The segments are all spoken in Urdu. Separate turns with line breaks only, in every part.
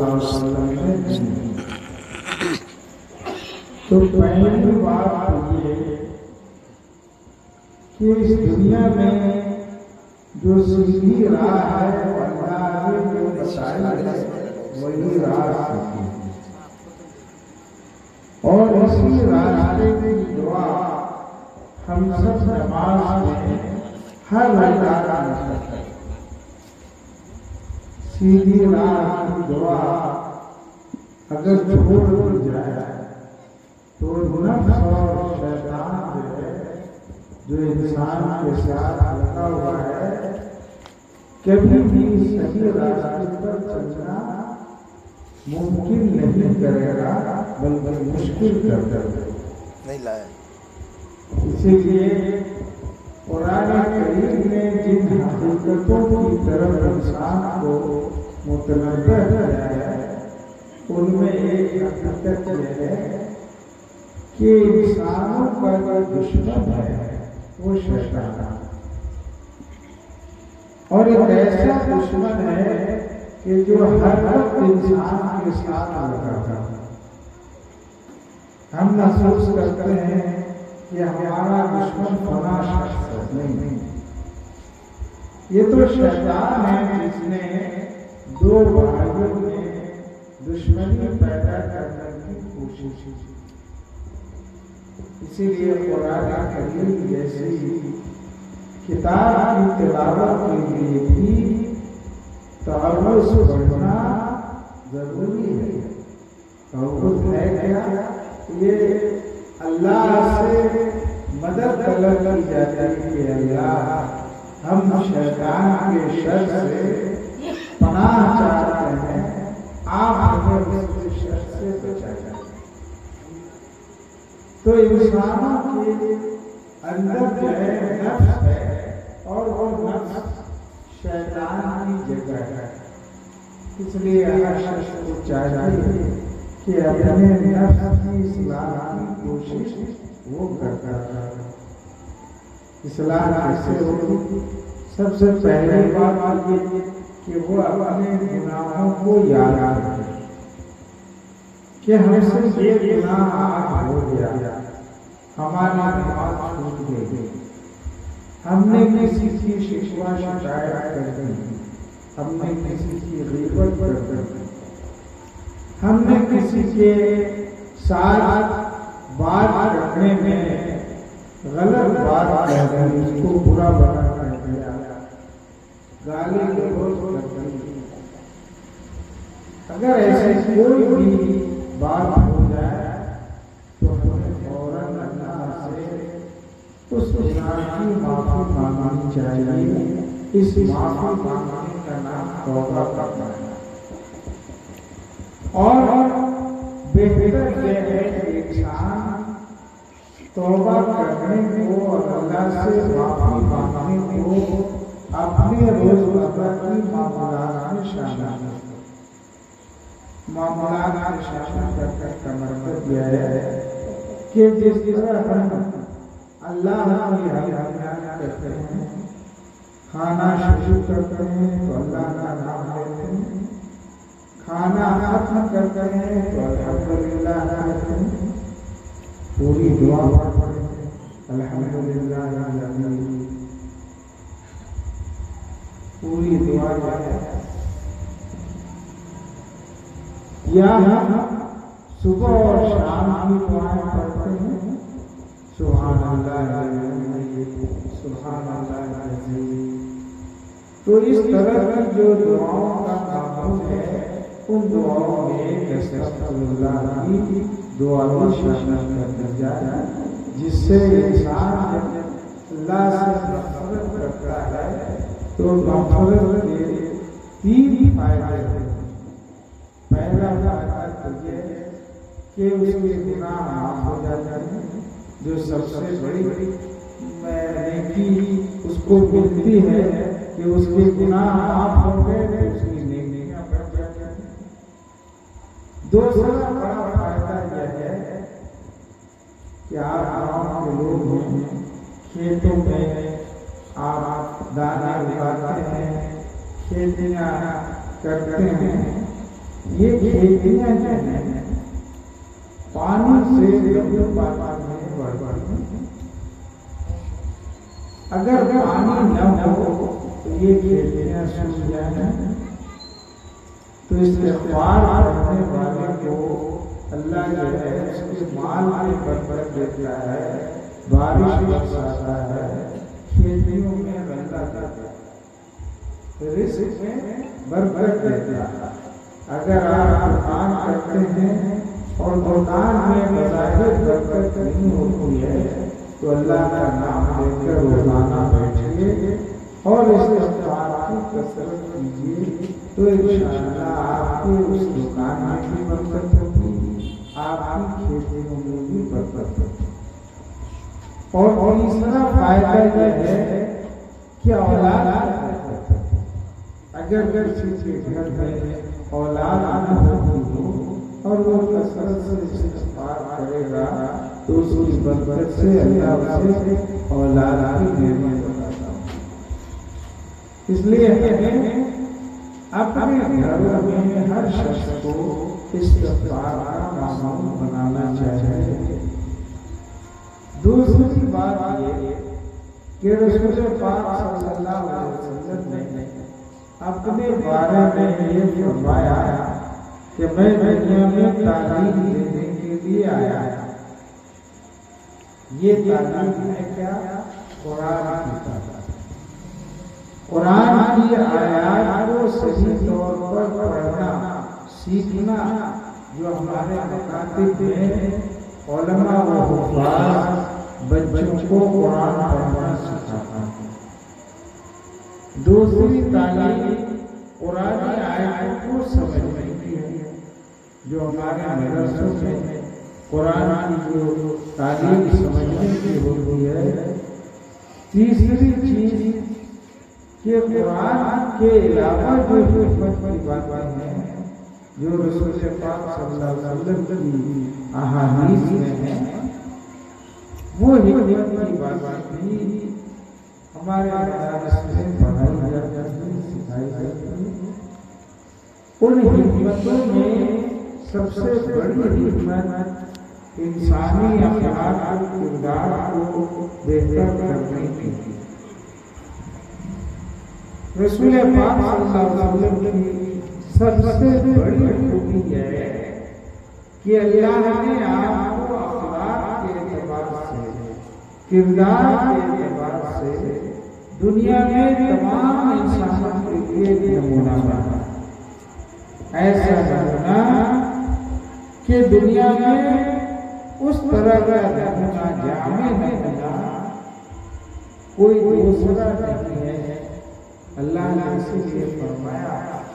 وسلم نے دی۔ تو پہلی بات یہ کہ اس دنیا میں جو سیدھی راہ ہے اللہ نے جو بتائی ہے وہی راہ سیدھی ہے، اور اسی راستے کی دعا ہم سب نماز میں ہر رکعت میں کرتے ہیں۔ سیدھی راہ کی دعا اگر چھوڑ دی جائے تو نفس اور شیطان جو انسان کے ساتھ لگا ہوا ہے کبھی بھی صحیح راستے پر چلنا ممکن نہیں کرے گا بلکہ مشکل کر دے گا۔ اسی لیے قرآن کریم نے جن حقیقتوں کی طرف انسان کو متنبہ کیا ہے ان میں ایک حقیقت یہ ہے کہ انسانوں کا جو دشمن ہے وہ شیطان ہے، اور ایک ایسا دشمن ہے کہ جو ہر وقت انسان کے ساتھ لگا ہے۔ ہم محسوس کرتے ہیں کہ ہمارا دشمن فلاں شخص ہے، نہیں، یہ تو شیطان ہے جس نے دو بھائیوں میں دشمنی پیدا کرنے کی کوشش کی۔ اسی لیے قرآن کریم جیسی کتاب کی تلاوت کے لیے بھی تعوذ پڑھنا ضروری ہے۔ تعوذ ہے کیا؟ یہ اللہ سے مدد طلب کی جاتی ہے کہ اللہ ہم شیطان کے شر سے پناہ چاہتے ہیں، آپ ہمیں اس شر سے بچائیں۔ تو انسانوں کے اندر جو ہے نفس ہے اور وہ نفس شیطان کی جگہ ہے، اس لیے ہر شخص کو چاہیے کہ اپنے نفس کی اصلاح کی کوشش وہ کرتا ہے۔ اصلاح کیسے ہوگی؟ سب سے پہلی بات یہ کہ وہ اپنے گناہوں کو یاد رکھے کہ ہم سے یہ گناہ آج ہو گیا، ہماری نماز چھوٹ گئی، ہم نے کسی کی شکوہ شکایت کر دی، ہم نے کسی کی غیبت کر دی، ہم نے کسی کے ساتھ بات کرنے میں غلط بات کہہ دی، اس کو برا بنا کر دیا، گالی گلوچ کر دی۔ اگر ایسی کوئی بھی بات ہو جائے تو ہمیں فوراً اللہ سے اس گناہ کی معافی مانگنی چاہیے۔ اس معافی مانگنے کا نام توبہ کرنا ہے، اور بہتر یہ ہے کہ انسان توبہ کرنے کو اور اللہ سے معافی مانگنے کو اپنے روزمرہ کی معاملات میں شامل کرے۔ معاملات میں شامل کرنے کا مطلب یہ ہے کہ جس طرح ہم اللہ کی حمد کرتے ہیں، کھانا شروع کرتے ہیں تو اللہ کا نام لیتے ہیں، کھانا ختم کرتے ہیں تو الحمدللہ کہتے ہیں، پوری دعا پڑھتے ہیں الحمدللہ الذی، پوری دعا ہے۔ یا ہم صبح اور شام کی دعائیں پڑھتے ہیں، سبحان اللہ سبحان اللہ العظیم۔ تو اس طرح کی جو دعاؤں کا معمول ہے ان دعاؤں میں استغفر اللہ کی دعا بھی شامل کر دی جائے، جس سے انسان جب اللہ سے مغفرت کرتا ہے تو مغفرت کے تین فائدے ہیں۔ پہلا فائدہ یہ ہے کہ اس کے گناہ معاف ہو جاتے ہیں، جو سب سے بڑی نیکی اس کو ملتی ہے کہ اس کے گناہ معاف ہو گئے تو اس کی نیکیاں بڑھ جاتی ہیں۔ دوسرا بڑا فائدہ یہ ہے کہ آپ گاؤں کے لوگ ہیں، کھیتوں میں آپ دانے اگاتے ہیں، کھیتیاں کرتے ہیں، یہ کھیتیاں جو ہیں پانی سے لمبے پاتے ہیں بڑھ اگر پانی نہ ہو تو یہ کھیتیاں سوکھ جائیں، تو استغفار کرنے والے کو اللہ جو ہے اس کے مال میں برکت دیتا ہے، بارش برساتا ہے، کھیتیوں میں غلہ دیتا ہے، رزق میں برکت دیتا ہے۔ اگر آپ دکان کرتے ہیں اور دکان میں بظاہر برکت نہیں ہوتی ہے تو اللہ کا نام لے کر روزانہ بیٹھیے اور استغفار کی کثرت کیجیے، تو انشاءاللہ آپ کے اس دکان میں بھی برکت ہوگی، آپ کی کھیتیوں میں بھی برکت ہوگی۔ اور تیسرا فائدہ یہ ہے کہ اولاد، اگر کسی کے گھر میں اولاد نہ ہوتی اور وہ کثرت سے استغفار کرے گا تو اس کی برکت سے اللہ اسے اولاد کی نعمت عطا کرے۔ اس لیے ہمیں اپنے گھروں میں ہر شخص کو استغفار کا معمول بنانا چاہیے۔ دوسری بات یہ کہ رسول پاک صلی اللہ علیہ وسلم نے اپنے بارے میں یہ فرمایا کہ میں دنیا میں تعلیم دینے کے لیے آیا۔ یہ تعلیم ہے کیا؟ قرآن کی تعلیم۔ قرآن کی آیات کو صحیح طور پر پڑھنا سیکھنا، جو ہمارے مکاتب میں علماء و حفاظ بچوں کو قرآن پڑھنا سکھاتا ہے۔ دوسری تعلیم قرآن آیات کو سمجھنے کی ہے، جو ہمارے مدرسوں میں قرآن کی جو تعلیم سمجھنے کی ہوتی ہے۔ تیسری چیز کہ قرآن کے علاوہ جو حکمت کی باتیں ہیں، جو رسول پاک صلی اللہ علیہ وسلم کی احادیث میں ہیں، وہ حکمت کی باتیں بھی ہمارے مدارس میں پڑھائی جاتی ہیں، سکھائی جاتی ہیں۔ ان حکمتوں میں سب سے بڑی حکمت انسانی اخلاق اور کردار کو بہتر کرنے کی ہے۔ رسول پاک صلی اللہ علیہ وسلم کی سب سے بڑی خوبی ہے کہ اللہ نے آپ کو اخلاق کے اعتبار سے، کردار کے اعتبار سے دنیا میں تمام انسانوں کے لیے نمونہ بنا۔ ایسا نمونہ کہ دنیا میں اس طرح کا نمونہ، جامع نمونہ کوئی دوسرا نہیں ہے۔ اللہ نے اسی لیے فرمایا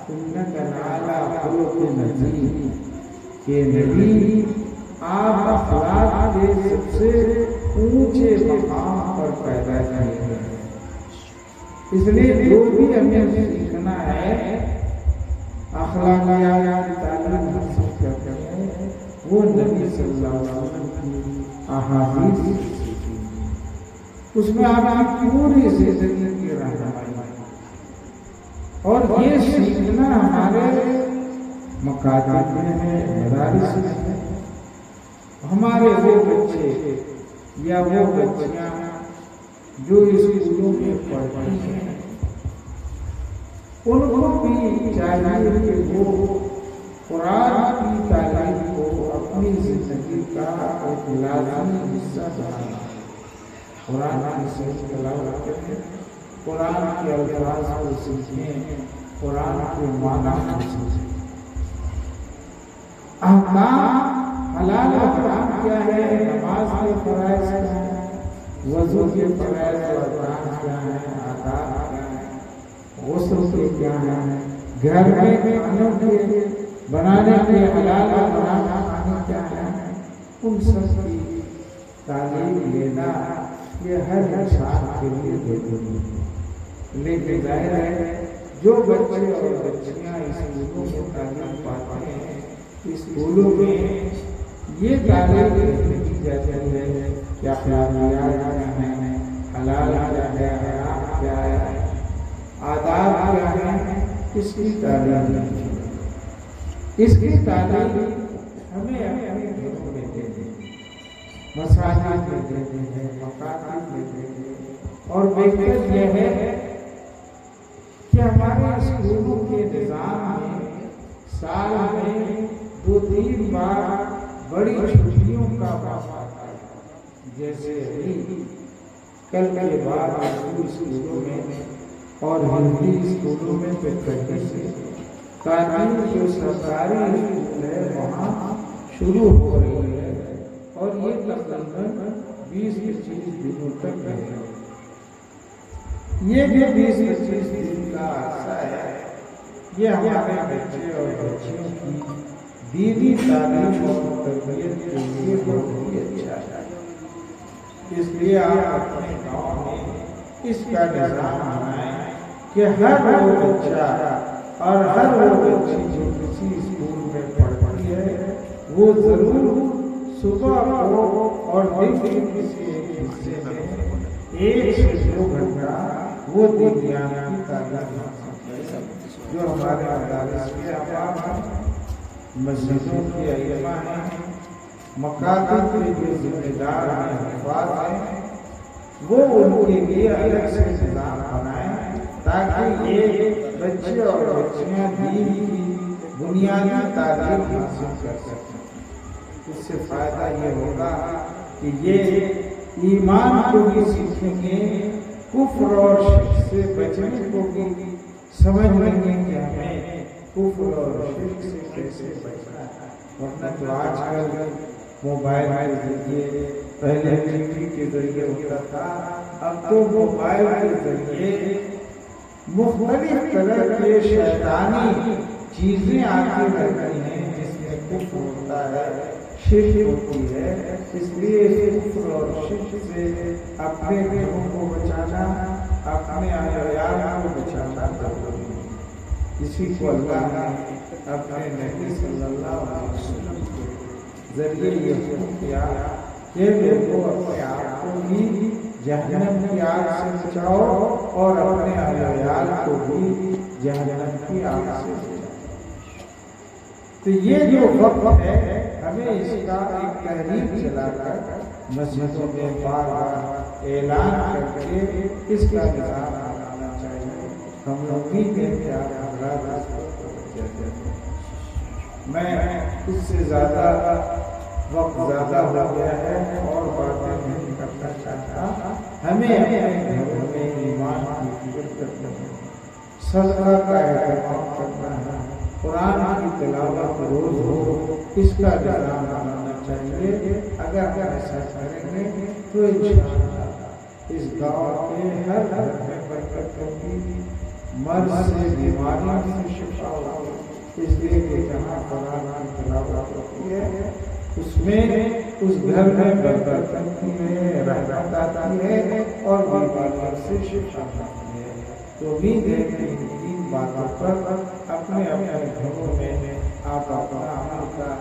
انک لعلی خلق عظیم، کہ نبی آپ اخلاق کے سب سے اونچے مقام پر پیدا کیے ہیں۔ اس لیے جو بھی ہمیں سیکھنا ہے، اخلاقیات کی تعلیم حاصل کرتے ہیں، وہ نبی صلی اللہ علیہ وسلم کی احادیث سیکھیں۔ اس میں آپ کی پوری زندگی کی رہنمائی، اور یہ سیکھنا ہمارے مکاتب میں ہے، مدارس میں ہے۔ ہمارے وہ بچے یا وہ بچیاں جو اسکولوں میں پڑھتی ہیں، ان کو بھی چاہیے کہ وہ قرآن کی تعلیم کو اپنی زندگی کا ایک لازمی حصہ بنائیں۔ قرآن کی صحیح تلاوت کریں، قرآن کے الفاظ کو سیکھیں، قرآن کے معنی کو سیکھیں۔ احکام حلال و حرام کیا ہے، نماز کے فرائض کیا ہیں، وضو کے فرائض و ارکان کیا ہیں، آداب کیا ہیں، غسل کے کیا ہیں، گھر میں کھانوں کے بنانے کے حلال و حرام کھانے کیا ہیں، ان سب کی تعلیم لینا یہ ہر انسان کے لیے ضروری ہے۔ لیکن ظاہر ہے جو بچے اور بچیاں اسکولوں میں تعلیم پاتے ہیں، اسکولوں میں یہ تعلیم نہیں دی جاتی ہے کہ اخلاقیات کیا ہیں، حلال کیا ہے، حرام کیا ہے، آداب کیا ہے، اس کی تعلیم نہیں دی جاتی۔ اس کی تعلیم ہمیں اپنے گھروں میں دیتے ہیں، مساجد میں دیتے ہیں، مکاتب میں دیتے ہیں، اور بہتر یہ ہے کہ ہمارے اسکولوں کے نظام میں سال میں 2-3 بار بڑی چھٹیوں کا وقت ہے، جیسے ابھی کل کے بعد اردو اسکولوں میں اور ہندی اسکولوں میں تو کہیں سے تعلیم جو سرکاری اسکول ہے وہاں شروع ہو رہی ہے، اور یہ تقریباً 20-25 دنوں تک رہے گا۔ یہ جو 20-25 دن کا عرصہ ہے یہ ہمارے بچے اور بچیوں کی دینی تعلیم اور تربیت کے لیے بہت ہی اچھا ہے۔ اس لیے آپ اپنے گاؤں میں اس کا نظام بنائیں کہ ہر وہ بچہ اور ہر وہ بچی جو کسی اسکول میں پڑھتی ہے وہ ضرور صبح کو اور دن کے کسی ایک حصے میں 1 سے 2 گھنٹہ وہ دینیات کی تعلیم حاصل کرے، جو ہمارے مدارس کے احباب ہیں، مسجدوں کے ائمہ ہیں، مکاتب کے جو ذمہ دار ہیں، حفاظ ہیں، وہ ان کے لیے الگ سے نظام بنائیں تاکہ یہ بچے اور بچیاں دین کی بنیادی تعلیم حاصل کر سکیں۔ اس سے فائدہ یہ ہوگا کہ یہ ایمان کو بھی سیکھیں گے، کفر اور شرک سے بچنے کو بھی سمجھ لیں گے کہ ہمیں کفر اور شرک سے کیسے بچنا ہے۔ ورنہ تو آج کل موبائل کے ذریعے، پہلے ٹی وی کے ذریعے ہوتا تھا، اب تو موبائل کے ذریعے مختلف طرح کے شیطانی چیزیں آتی رہتی ہیں جس میں کفر ہوتا ہے، شرک ہوتی ہے۔ اس لیے اس کفر اور شرک سے اپنے گھروں کو بچانا، اپنے اہل عیال کو بچانا ضروری ہے۔ اسی کو اللہ نے اپنے نبی صلی اللہ علیہ وسلم کے ذریعے یہ حکم کیا کہ لوگوں اپنے آپ کو بھی جہنم کی آگ سے بچاؤ اور اپنے اہل عیال کو بھی جہنم کی آگ سے بچاؤ۔ تو یہ جو وقت ہے ہمیں اس کا ایک تحریک چلا کر مسجدوں میں بار بار اعلان کر کے اس کا نظام بنانا چاہیے۔ ہم لوگ بھی کہ آپ حضرات اس کو جاتے ہیں۔ میں اس سے زیادہ وقت زیادہ ہو گیا ہے اور باتیں نہیں کرنا چاہتا۔ ہمیں اپنے گھروں میں ایمان کی فکر کرنا ہے، صدقہ کا اہتمام کرنا ہے، قرآن کی تلاوت روز ہو، اس کا نظام بنانا چاہیے۔ اگر ہم ایسا کریں گے تو انشاءاللہ اس گاؤں کے ہر گھر میں برکت ہوگی، مرض سے، بیماریوں سے شفا ہوگی۔ اس لیے کہ جہاں قرآن کی تلاوت ہوتی ہے اس میں اس گھر میں برکت ہوتی ہے، رحمت آتی ہے اور بیماریوں سے شفا ہوتی ہے۔ تو امید ہے کہ ان 3 باتوں پر اپنے اپنے گھروں میں آپ اپنا عمل کا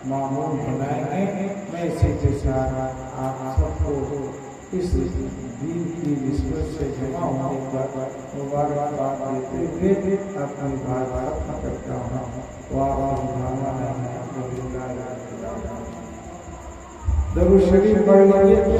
معمول بنائیں گے۔ میں اسی کے ساتھ آپ سب کو اس دین کی نسبت سے جمع ہونے پر مبارکباد دیتے ہوئے اپنی بات ختم کرتا ہوں۔ وآخر دعوانا الحمدللہ رب العالمین۔ درود شریف پڑھ لیجیے۔